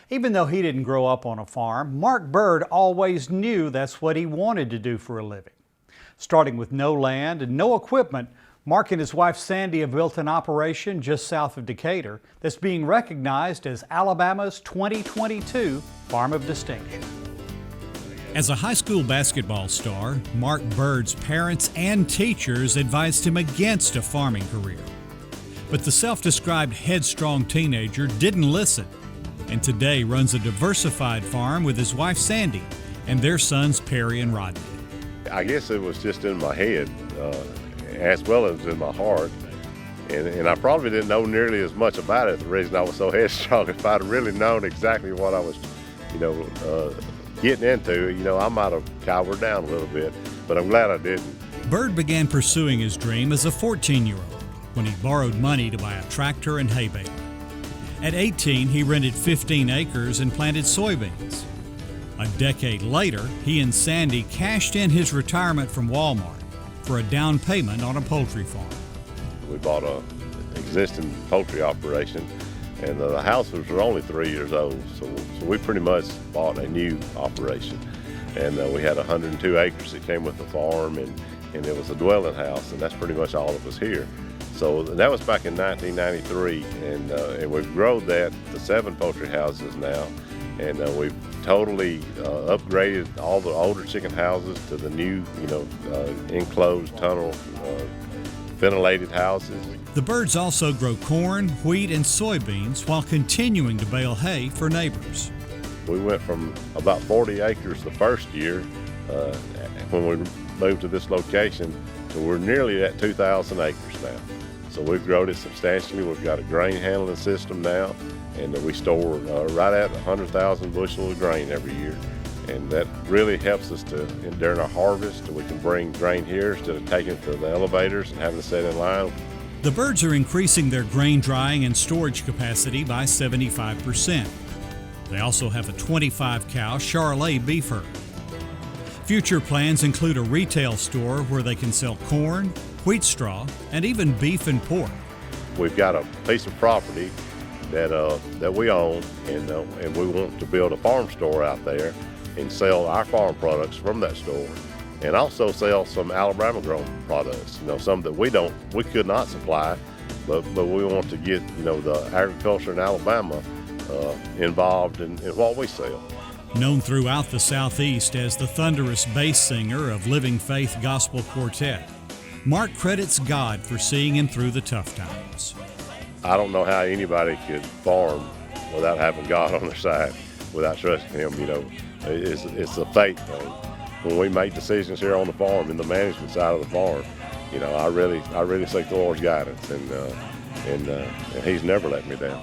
Even though he didn't grow up on a farm, Mark Byrd always knew that's what he wanted to do for a living. Starting with no land and no equipment, Mark and his wife Sandy have built an operation just south of Decatur that's being recognized as Alabama's 2022 Farm of Distinction. As a high school basketball star, Mark Byrd's parents and teachers advised him against a farming career. But the self-described headstrong teenager didn't listen, and today runs a diversified farm with his wife Sandy and their sons Perry and Rodney. I guess it was just in my head, as well as in my heart. And I probably didn't know nearly as much about it. The reason I was so headstrong, if I'd really known exactly what I was, getting into, I might have cowered down a little bit, but I'm glad I didn't. Byrd began pursuing his dream as a 14-year-old when he borrowed money to buy a tractor and hay baler. At 18, he rented 15 acres and planted soybeans. A decade later, he and Sandy cashed in his retirement from Walmart for a down payment on a poultry farm. We bought an existing poultry operation, and the house was only 3 years old, so we pretty much bought a new operation. And we had 102 acres that came with the farm, and it was a dwelling house, and that's pretty much all of us here. So that was back in 1993, and we've grown that to 7 poultry houses now, and we've totally upgraded all the older chicken houses to the new, enclosed tunnel, ventilated houses. The Byrds also grow corn, wheat, and soybeans while continuing to bale hay for neighbors. We went from about 40 acres the first year when we moved to this location, to we're nearly at 2,000 acres now. So we've grown it substantially. We've got a grain handling system now, and we store right at 100,000 bushels of grain every year. And that really helps us during our harvest, we can bring grain here instead of taking it to the elevators and having to sit in line. The Byrds are increasing their grain drying and storage capacity by 75%. They also have a 25-cow Charolais beef herd. Future plans include a retail store where they can sell corn, wheat straw, and even beef and pork. We've got a piece of property that we own, and we want to build a farm store out there and sell our farm products from that store, and also sell some Alabama-grown products. Some that we could not supply, but we want to get the agriculture in Alabama involved in what we sell. Known throughout the Southeast as the thunderous bass singer of Living Faith Gospel Quartet, Mark credits God for seeing him through the tough times. I don't know how anybody could farm without having God on their side, without trusting Him. It's a faith thing. When we make decisions here on the farm, in the management side of the farm, I really seek the Lord's guidance, and He's never let me down.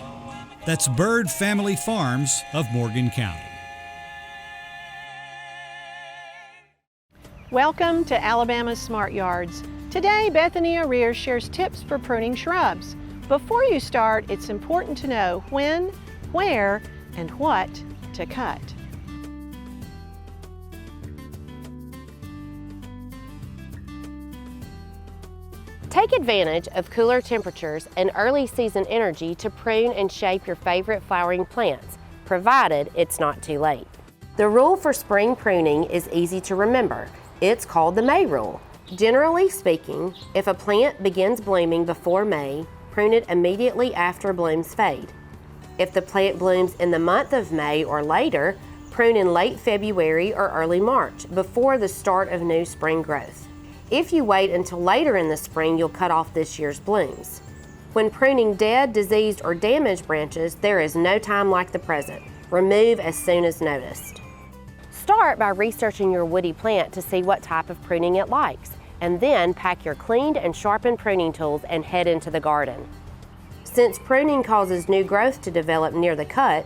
That's Byrd Family Farms of Morgan County. Welcome to Alabama's Smart Yards. Today, Bethany O'Rear shares tips for pruning shrubs. Before you start, it's important to know when, where, and what to cut. Take advantage of cooler temperatures and early season energy to prune and shape your favorite flowering plants, provided it's not too late. The rule for spring pruning is easy to remember. It's called the May rule. Generally speaking, if a plant begins blooming before May, prune it immediately after blooms fade. If the plant blooms in the month of May or later, prune in late February or early March, before the start of new spring growth. If you wait until later in the spring, you'll cut off this year's blooms. When pruning dead, diseased, or damaged branches, there is no time like the present. Remove as soon as noticed. Start by researching your woody plant to see what type of pruning it likes, and then pack your cleaned and sharpened pruning tools and head into the garden. Since pruning causes new growth to develop near the cut,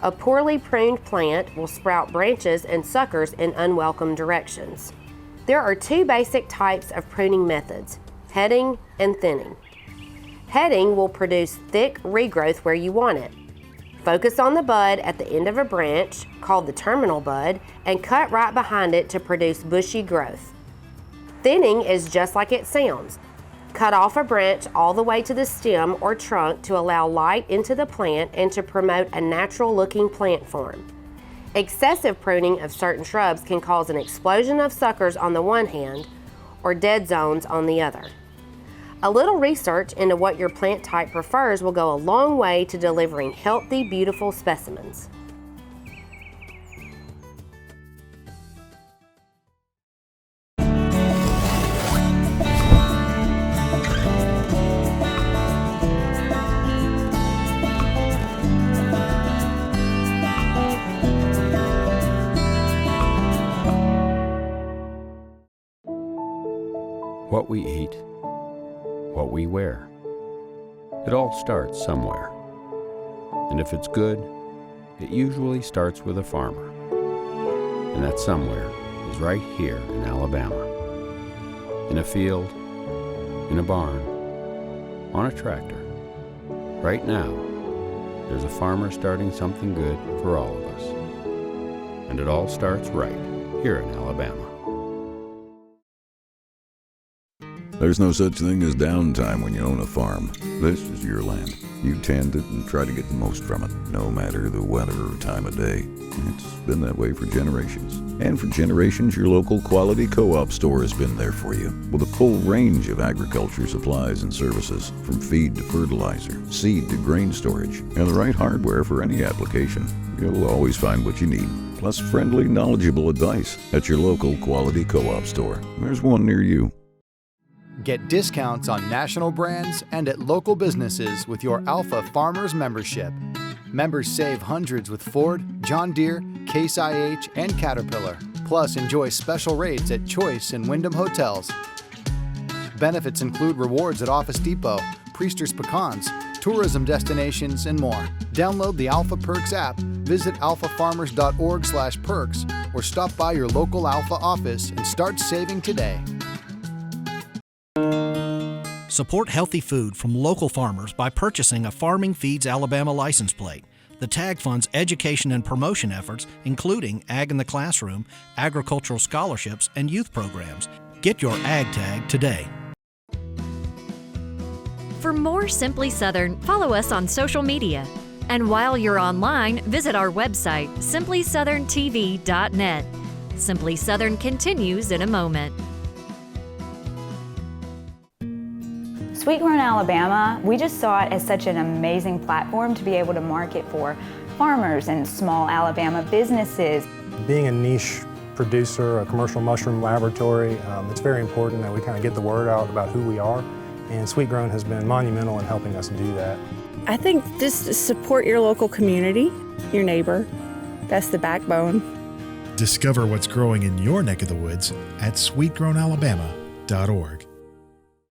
a poorly pruned plant will sprout branches and suckers in unwelcome directions. There are 2 basic types of pruning methods, heading and thinning. Heading will produce thick regrowth where you want it. Focus on the bud at the end of a branch, called the terminal bud, and cut right behind it to produce bushy growth. Thinning is just like it sounds. Cut off a branch all the way to the stem or trunk to allow light into the plant and to promote a natural-looking plant form. Excessive pruning of certain shrubs can cause an explosion of suckers on the one hand or dead zones on the other. A little research into what your plant type prefers will go a long way to delivering healthy, beautiful specimens. What we eat, what we wear. It all starts somewhere. And if it's good, it usually starts with a farmer. And that somewhere is right here in Alabama. In a field, in a barn, on a tractor. Right now, there's a farmer starting something good for all of us. And it all starts right here in Alabama. There's no such thing as downtime when you own a farm. This is your land. You tend it and try to get the most from it, no matter the weather or time of day. It's been that way for generations. And for generations, your local quality co-op store has been there for you, with a full range of agriculture supplies and services, from feed to fertilizer, seed to grain storage, and the right hardware for any application. You'll always find what you need, plus friendly, knowledgeable advice at your local quality co-op store. There's one near you. Get discounts on national brands and at local businesses with your Alpha Farmers membership. Members save hundreds with Ford, John Deere, Case IH, and Caterpillar. Plus, enjoy special rates at Choice and Wyndham Hotels. Benefits include rewards at Office Depot, Priester's Pecans, tourism destinations, and more. Download the Alpha Perks app, visit alphafarmers.org/perks, or stop by your local Alpha office and start saving today. Support healthy food from local farmers by purchasing a Farming Feeds Alabama license plate. The tag funds education and promotion efforts, including Ag in the Classroom, agricultural scholarships, and youth programs. Get your Ag tag today. For more Simply Southern, follow us on social media. And while you're online, visit our website, simplysouthern.tv.net. Simply Southern continues in a moment. Sweet Grown Alabama, we just saw it as such an amazing platform to be able to market for farmers and small Alabama businesses. Being a niche producer, a commercial mushroom laboratory, it's very important that we kind of get the word out about who we are, and Sweet Grown has been monumental in helping us do that. I think just support your local community, your neighbor. That's the backbone. Discover what's growing in your neck of the woods at sweetgrownalabama.org.